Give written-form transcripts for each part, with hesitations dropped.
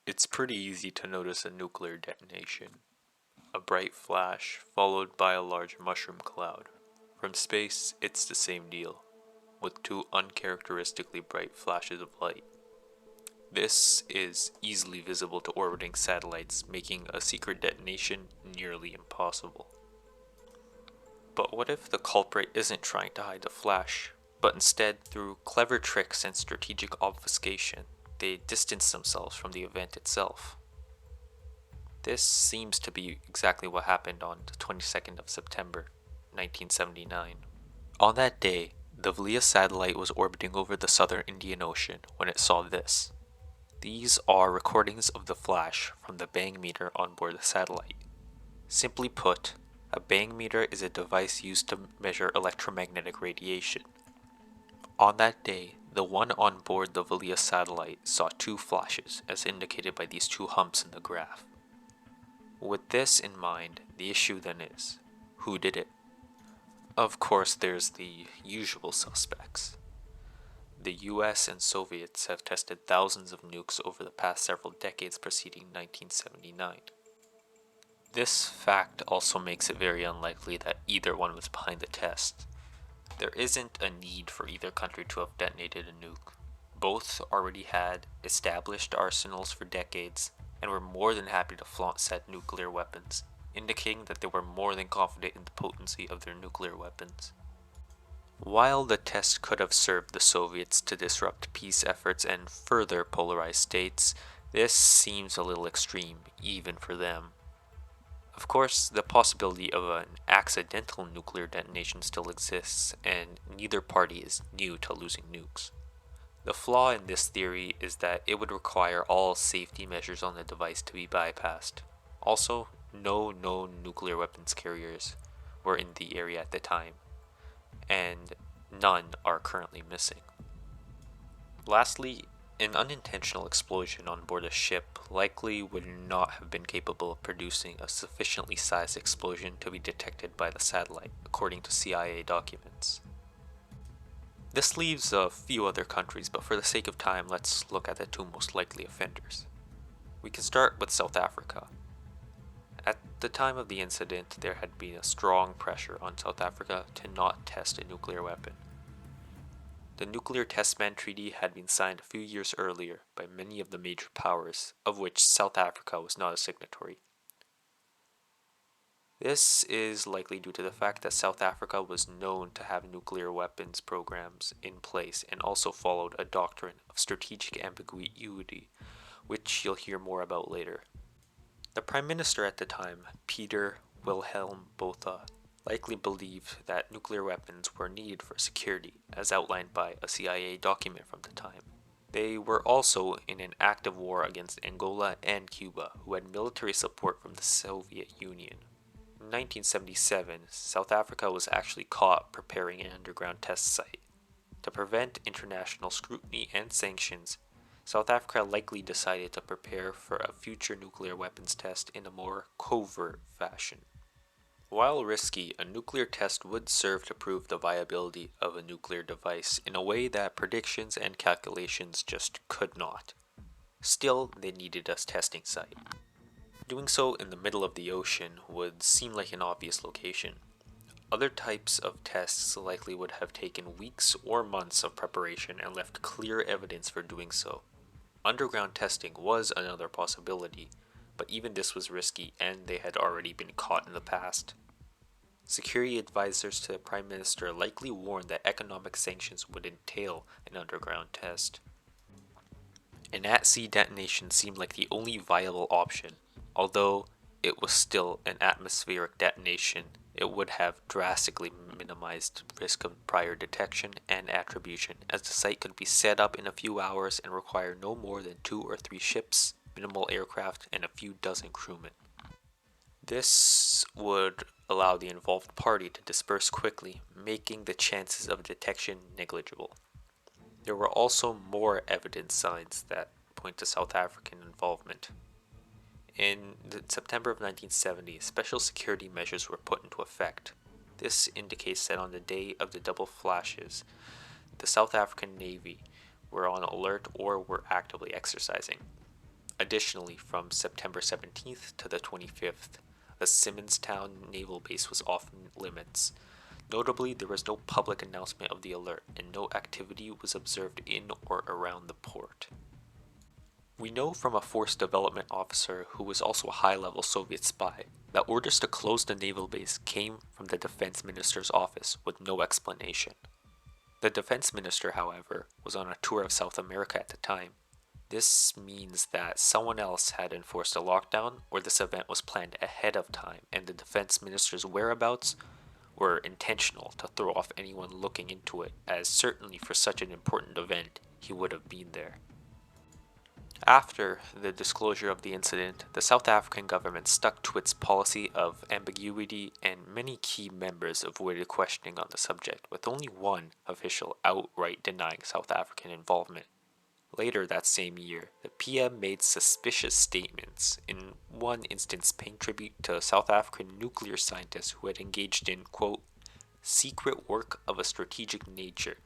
It's pretty easy to notice a nuclear detonation. A bright flash, followed by a large mushroom cloud. From space, it's the same deal, with two uncharacteristically bright flashes of light. This is easily visible to orbiting satellites, making a secret detonation nearly impossible. But what if the culprit isn't trying to hide the flash, but instead, through clever tricks and strategic obfuscation, they distance themselves from the event itself? This seems to be exactly what happened on the 22nd of September, 1979. On that day, the Vela satellite was orbiting over the southern Indian Ocean when it saw this. These are recordings of the flash from the bang meter on board the satellite. Simply put, a bang meter is a device used to measure electromagnetic radiation. On that day, the one on board the Vela satellite saw two flashes, as indicated by these two humps in the graph. With this in mind, the issue then is, who did it? Of course, there's the usual suspects. The US and Soviets have tested thousands of nukes over the past several decades preceding 1979. This fact also makes it very unlikely that either one was behind the test. There isn't a need for either country to have detonated a nuke. Both already had established arsenals for decades and were more than happy to flaunt said nuclear weapons, indicating that they were more than confident in the potency of their nuclear weapons. While the test could have served the Soviets to disrupt peace efforts and further polarize states, this seems a little extreme, even for them. Of course, the possibility of an accidental nuclear detonation still exists, and neither party is new to losing nukes. The flaw in this theory is that it would require all safety measures on the device to be bypassed. Also, no known nuclear weapons carriers were in the area at the time, and none are currently missing. Lastly, an unintentional explosion on board a ship likely would not have been capable of producing a sufficiently sized explosion to be detected by the satellite, according to CIA documents. This leaves a few other countries, but for the sake of time, let's look at the two most likely offenders. We can start with South Africa. At the time of the incident, there had been a strong pressure on South Africa to not test a nuclear weapon. The Nuclear Test Ban Treaty had been signed a few years earlier by many of the major powers, of which South Africa was not a signatory. This is likely due to the fact that South Africa was known to have nuclear weapons programs in place and also followed a doctrine of strategic ambiguity, which you'll hear more about later. The Prime Minister at the time, Peter Wilhelm Botha, likely believed that nuclear weapons were needed for security, as outlined by a CIA document from the time. They were also in an active war against Angola and Cuba, who had military support from the Soviet Union. In 1977, South Africa was actually caught preparing an underground test site. To prevent international scrutiny and sanctions, South Africa likely decided to prepare for a future nuclear weapons test in a more covert fashion. While risky, a nuclear test would serve to prove the viability of a nuclear device in a way that predictions and calculations just could not. Still, they needed a testing site. Doing so in the middle of the ocean would seem like an obvious location. Other types of tests likely would have taken weeks or months of preparation and left clear evidence for doing so. Underground testing was another possibility, but even this was risky and they had already been caught in the past. Security advisors to the Prime Minister likely warned that economic sanctions would entail an underground test. An at-sea detonation seemed like the only viable option. Although it was still an atmospheric detonation, it would have drastically minimized risk of prior detection and attribution, as the site could be set up in a few hours and require no more than 2 or 3 ships, minimal aircraft, and a few dozen crewmen. This would allow the involved party to disperse quickly, making the chances of detection negligible. There were also more evidence signs that point to South African involvement. In September of 1970, special security measures were put into effect. This indicates that on the day of the double flashes, the South African Navy were on alert or were actively exercising. Additionally, from September 17th to the 25th, the Simonstown naval base was off limits. Notably, there was no public announcement of the alert, and no activity was observed in or around the port. We know from a force development officer who was also a high-level Soviet spy that orders to close the naval base came from the defense minister's office with no explanation. The defense minister, however, was on a tour of South America at the time. This means that someone else had enforced a lockdown, or this event was planned ahead of time, and the defense minister's whereabouts were intentional to throw off anyone looking into it, as certainly for such an important event, he would have been there. After the disclosure of the incident, the South African government stuck to its policy of ambiguity, and many key members avoided questioning on the subject, with only one official outright denying South African involvement. Later that same year, the PM made suspicious statements, in one instance paying tribute to South African nuclear scientists who had engaged in, quote, secret work of a strategic nature,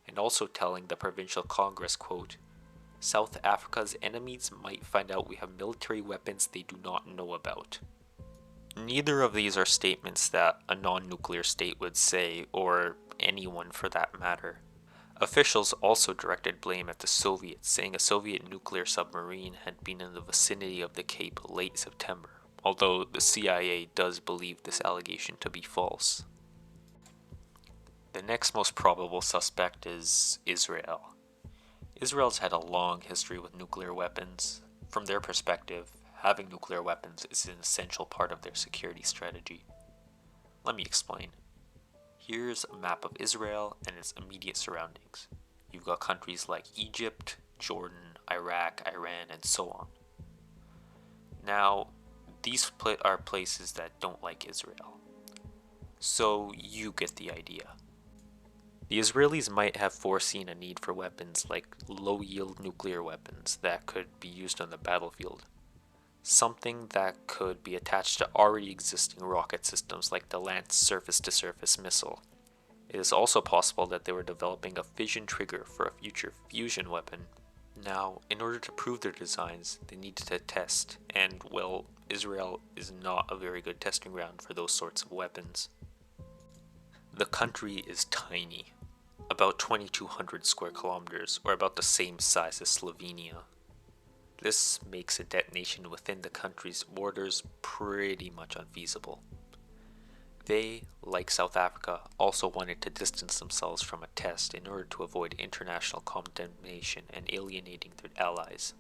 and also telling the provincial congress, quote, South Africa's enemies might find out we have military weapons they do not know about. Neither of these are statements that a non-nuclear state would say, or anyone for that matter. Officials also directed blame at the Soviets, saying a Soviet nuclear submarine had been in the vicinity of the Cape late September, although the CIA does believe this allegation to be false. The next most probable suspect is Israel. Israel's had a long history with nuclear weapons. From their perspective, having nuclear weapons is an essential part of their security strategy. Let me explain. Here's a map of Israel and its immediate surroundings. You've got countries like Egypt, Jordan, Iraq, Iran, and so on. Now, these are places that don't like Israel. So you get the idea. The Israelis might have foreseen a need for weapons like low-yield nuclear weapons that could be used on the battlefield. Something that could be attached to already existing rocket systems like the Lance surface-to-surface missile. It is also possible that they were developing a fission trigger for a future fusion weapon. Now, in order to prove their designs, they needed to test, and, well, Israel is not a very good testing ground for those sorts of weapons. The country is tiny, about 2,200 square kilometers, or about the same size as Slovenia. This makes a detonation within the country's borders pretty much unfeasible. They, like South Africa, also wanted to distance themselves from a test in order to avoid international condemnation and alienating their allies.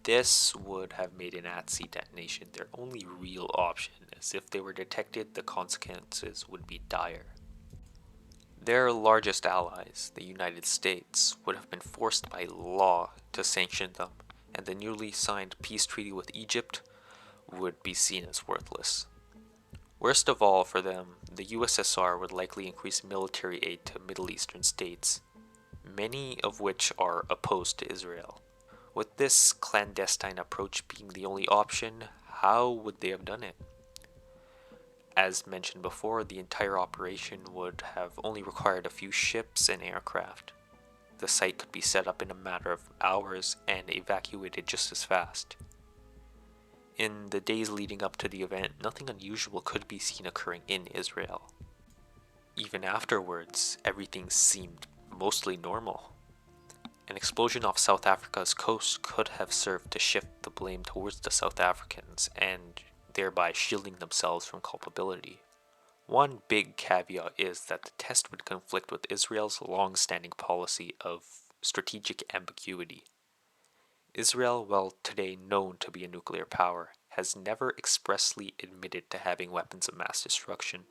This would have made an at-sea detonation their only real option, as if they were detected, the consequences would be dire. Their largest allies, the United States, would have been forced by law to sanction them, and the newly signed peace treaty with Egypt would be seen as worthless. Worst of all for them, the USSR would likely increase military aid to Middle Eastern states, many of which are opposed to Israel. With this clandestine approach being the only option, how would they have done it? As mentioned before, the entire operation would have only required a few ships and aircraft. The site could be set up in a matter of hours and evacuated just as fast. In the days leading up to the event, nothing unusual could be seen occurring in Israel. Even afterwards, everything seemed mostly normal. An explosion off South Africa's coast could have served to shift the blame towards the South Africans and thereby shielding themselves from culpability. One big caveat is that the test would conflict with Israel's long-standing policy of strategic ambiguity. Israel, while today known to be a nuclear power, has never expressly admitted to having weapons of mass destruction.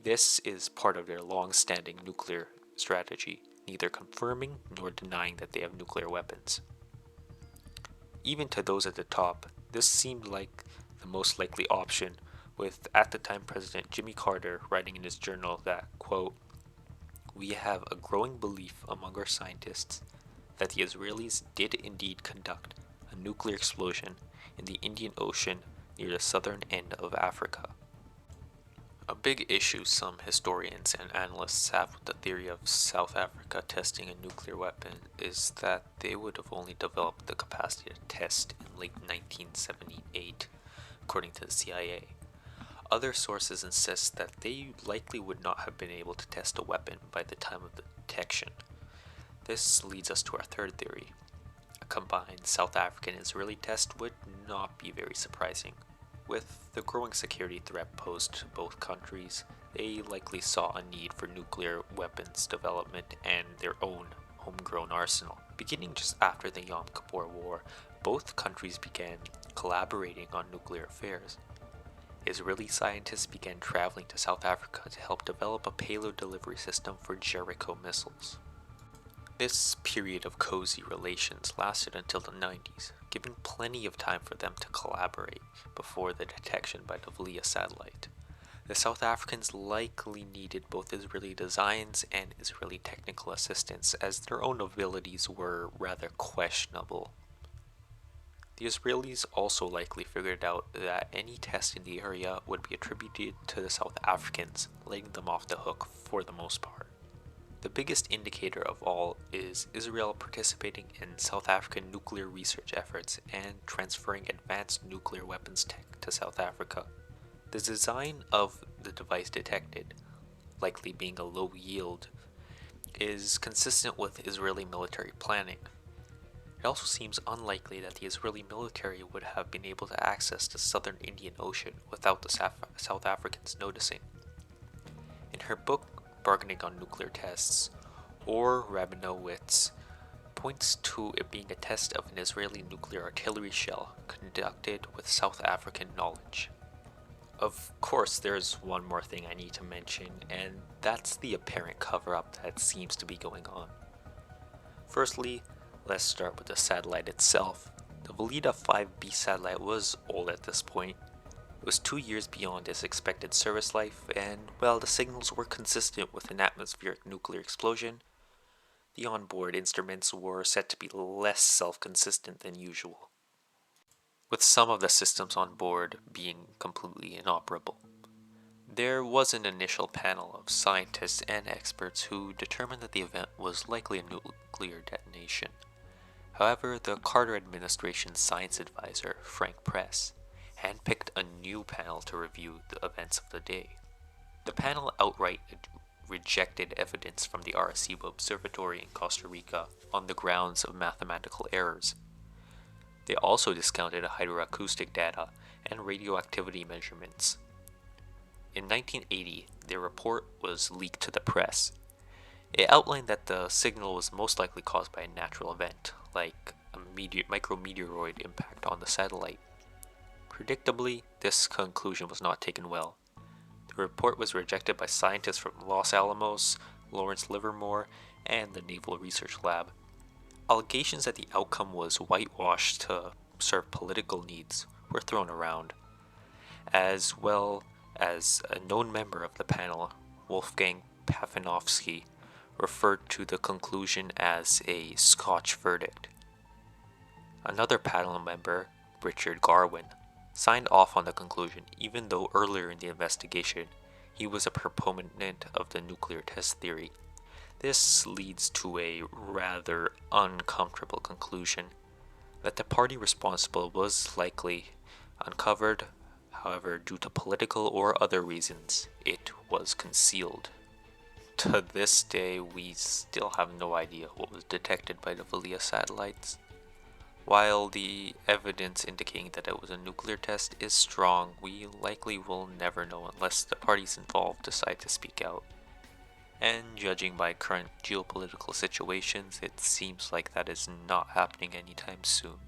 This is part of their long-standing nuclear strategy, neither confirming nor denying that they have nuclear weapons. Even to those at the top, this seemed like the most likely option, with at the time President Jimmy Carter writing in his journal that, quote, "We have a growing belief among our scientists that the Israelis did indeed conduct a nuclear explosion in the Indian Ocean near the southern end of Africa." A big issue some historians and analysts have with the theory of South Africa testing a nuclear weapon is that they would have only developed the capacity to test in late 1978, according to the CIA. Other sources insist that they likely would not have been able to test a weapon by the time of the detection. This leads us to our third theory. A combined South African-Israeli test would not be very surprising. With the growing security threat posed to both countries, they likely saw a need for nuclear weapons development and their own homegrown arsenal. Beginning just after the Yom Kippur War, both countries began collaborating on nuclear affairs. Israeli scientists began traveling to South Africa to help develop a payload delivery system for Jericho missiles. This period of cozy relations lasted until the 90s, giving plenty of time for them to collaborate before the detection by the Vela satellite. The South Africans likely needed both Israeli designs and Israeli technical assistance, as their own abilities were rather questionable. The Israelis also likely figured out that any test in the area would be attributed to the South Africans, letting them off the hook for the most part. The biggest indicator of all is Israel participating in South African nuclear research efforts and transferring advanced nuclear weapons tech to South Africa. The design of the device detected, likely being a low yield, is consistent with Israeli military planning. It also seems unlikely that the Israeli military would have been able to access the southern Indian Ocean without the South Africans noticing. In her book Bargaining on Nuclear Tests, Or Rabinowitz points to it being a test of an Israeli nuclear artillery shell conducted with South African knowledge. Of course, there's one more thing I need to mention, and that's the apparent cover-up that seems to be going on. Firstly, let's start with the satellite itself. The Vela 5B satellite was old at this point. It was 2 years beyond its expected service life, and while the signals were consistent with an atmospheric nuclear explosion, the onboard instruments were said to be less self-consistent than usual, with some of the systems on board being completely inoperable. There was an initial panel of scientists and experts who determined that the event was likely a nuclear detonation. However, the Carter administration's science advisor, Frank Press, handpicked a new panel to review the events of the day. The panel outright rejected evidence from the Arecibo Observatory in Costa Rica on the grounds of mathematical errors. They also discounted hydroacoustic data and radioactivity measurements. In 1980, their report was leaked to the press. It outlined that the signal was most likely caused by a natural event, like a micrometeoroid impact on the satellite. Predictably, this conclusion was not taken well. The report was rejected by scientists from Los Alamos, Lawrence Livermore, and the Naval Research Lab. Allegations that the outcome was whitewashed to serve political needs were thrown around, as well as a known member of the panel, Wolfgang Pafanowski, referred to the conclusion as a Scotch verdict. Another panel member, Richard Garwin, signed off on the conclusion, even though earlier in the investigation he was a proponent of the nuclear test theory. This leads to a rather uncomfortable conclusion that the party responsible was likely uncovered. However, due to political or other reasons, it was concealed. To this day, we still have no idea what was detected by the Vela satellites. While the evidence indicating that it was a nuclear test is strong, we likely will never know unless the parties involved decide to speak out. And judging by current geopolitical situations, it seems like that is not happening anytime soon.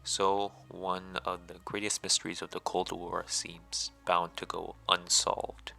So, one of the greatest mysteries of the Cold War seems bound to go unsolved.